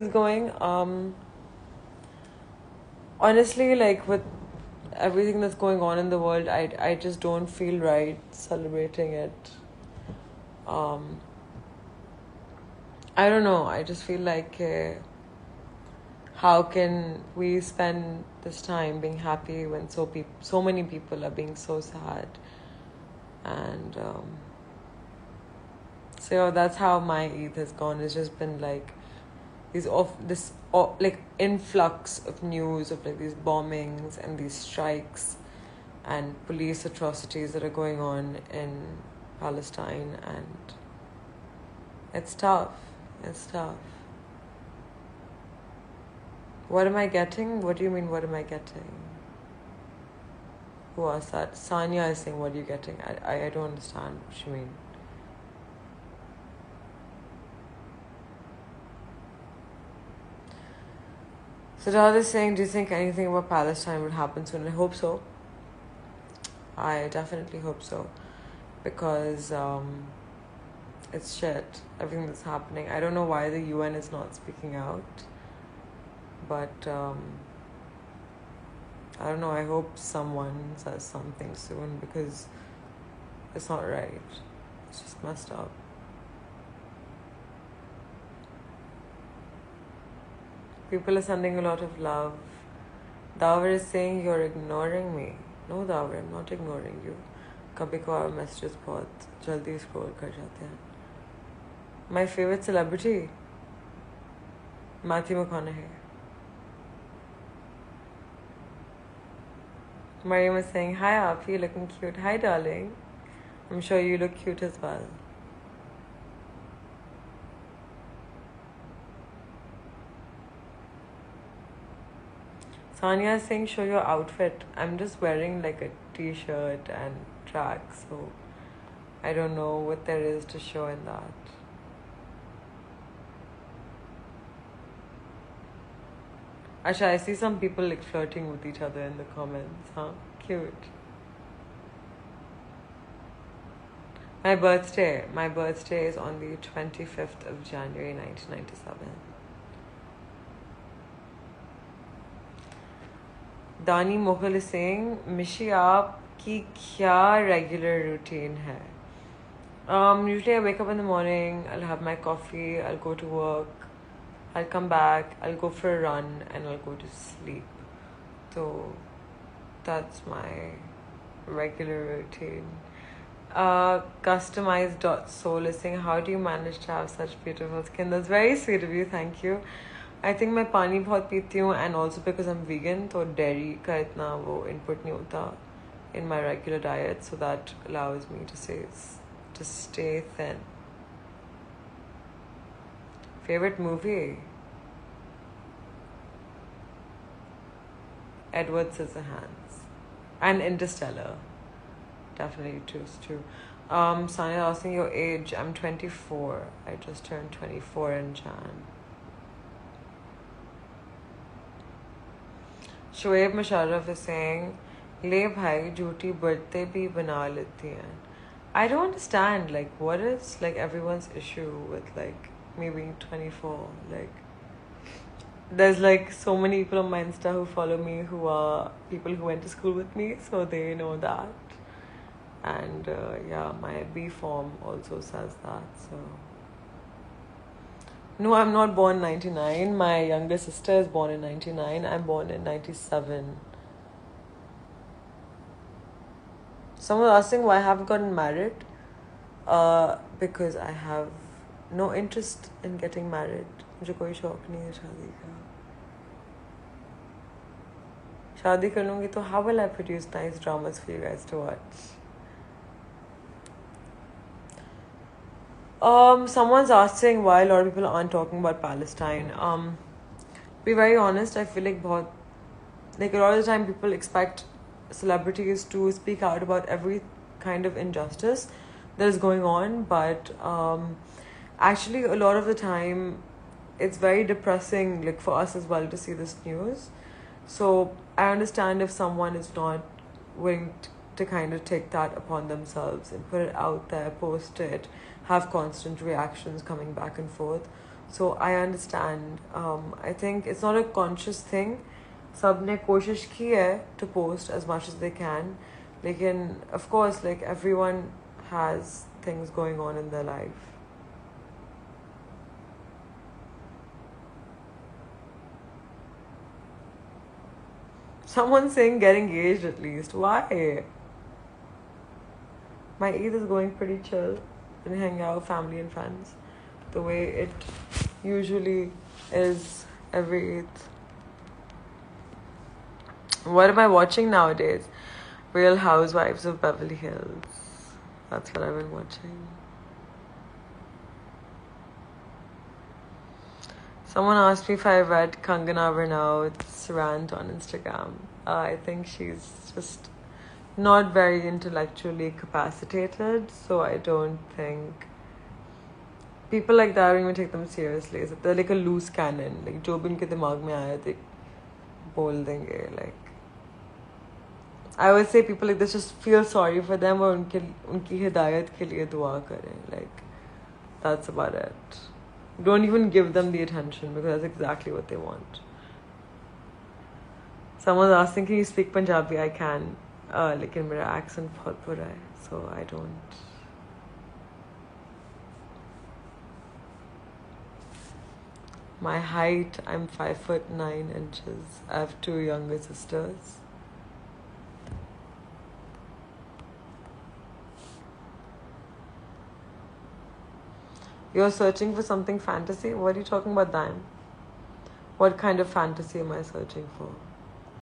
Is going. Honestly, like with everything that's going on in the world, I just don't feel right celebrating it. Um, I don't know. I just feel like how can we spend this time being happy when so many people are being so sad, and so yeah, that's how my Eid has gone. It's just been like like influx of news of like these bombings and these strikes and police atrocities that are going on in Palestine, and it's tough. It's tough. What am I getting? What do you mean, what am I getting? Who asked that? Sanya is saying, what are you getting? I don't understand what you mean. So Dad is saying, do you think anything about Palestine would happen soon? I hope so. I definitely hope so. Because it's shit, everything that's happening. I don't know why the UN is not speaking out. But I don't know, I hope someone says something soon because it's not right. It's just messed up. People are sending a lot of love. Davar is saying you're ignoring me. No Davar, I'm not ignoring you. कभी कभार messages बहुत जल्दी scroll कर जाते हैं. My favorite celebrity? Matthew McConaughey. Mariam is saying, hi Aap, you're looking cute. Hi darling. I'm sure you look cute as well. Sanya is saying, show your outfit. I'm just wearing like a t-shirt and track, so I don't know what there is to show in that. Asha, I see some people like flirting with each other in the comments, huh? Cute. My birthday is on the 25th of January 1997. Dani Moghal is saying, Mishi, aapki kya regular routine hai? Usually I wake up in the morning, I'll have my coffee, I'll go to work, I'll come back, I'll go for a run, and I'll go to sleep. So that's my regular routine. Customized.soul is saying, how do you manage to have such beautiful skin? That's very sweet of you, thank you. I think मैं पानी बहुत पीती हूँ, and also because I'm vegan, तो dairy का इतना वो input नहीं होता in my regular diet, so that allows me to stay thin. Favorite movie? Edward Scissorhands and Interstellar. Definitely choose two. Sanya asking your age. I'm 24. I just turned 24 in Jan. Shoaib Musharraf is saying, ले भाई झूठी birthday भी बना लेती हैं. I don't understand, like, what is like everyone's issue with like me being 24? Like, there's like so many people on my Insta who follow me who are people who went to school with me, so they know that. And yeah, my B form also says that. So no, I'm not born 99. My younger sister is born in 99. I'm born in 97. Someone asking why I haven't gotten married. Because I have no interest in getting married. मुझे कोई शौक नहीं है शादी का. शादी कर लूँगी तो how will I produce nice dramas for you guys to watch? Someone's asking why a lot of people aren't talking about Palestine. Be very honest, I feel like a lot of the time people expect celebrities to speak out about every kind of injustice that is going on, but actually a lot of the time it's very depressing, like for us as well, to see this news. So I understand if someone is not willing to kind of take that upon themselves and put it out there, post it, have constant reactions coming back and forth. So I understand. I think it's not a conscious thing. सबने कोशिश की है to post as much as they can. लेकिन of course, like everyone has things going on in their life. Someone's saying get engaged at least. Why? My Eid is going pretty chill. Been hanging out with family and friends the way it usually is every Eid. What am I watching nowadays? Real Housewives of Beverly Hills. That's what I've been watching. Someone asked me if I read Kangana Ranaut's rant on Instagram. I think she's just not very intellectually capacitated, so I don't think people like that don't even take them seriously. They're like a loose cannon. Like जो भी उनके दिमाग में आया they बोल देंगे. Like I always say people like this just feel sorry for them और उनकी हिदायत के लिए दुआ करें. Like that's about it. Don't even give them the attention because that's exactly what they want. Someone's asking, can you speak Punjabi? I can. लेकिन मेरा accent बहुत बुरा है, so I don't. My height, I'm 5'9". I have 2 younger sisters. You're searching for something fantasy? What are you talking about, Dime? What kind of fantasy am I searching for?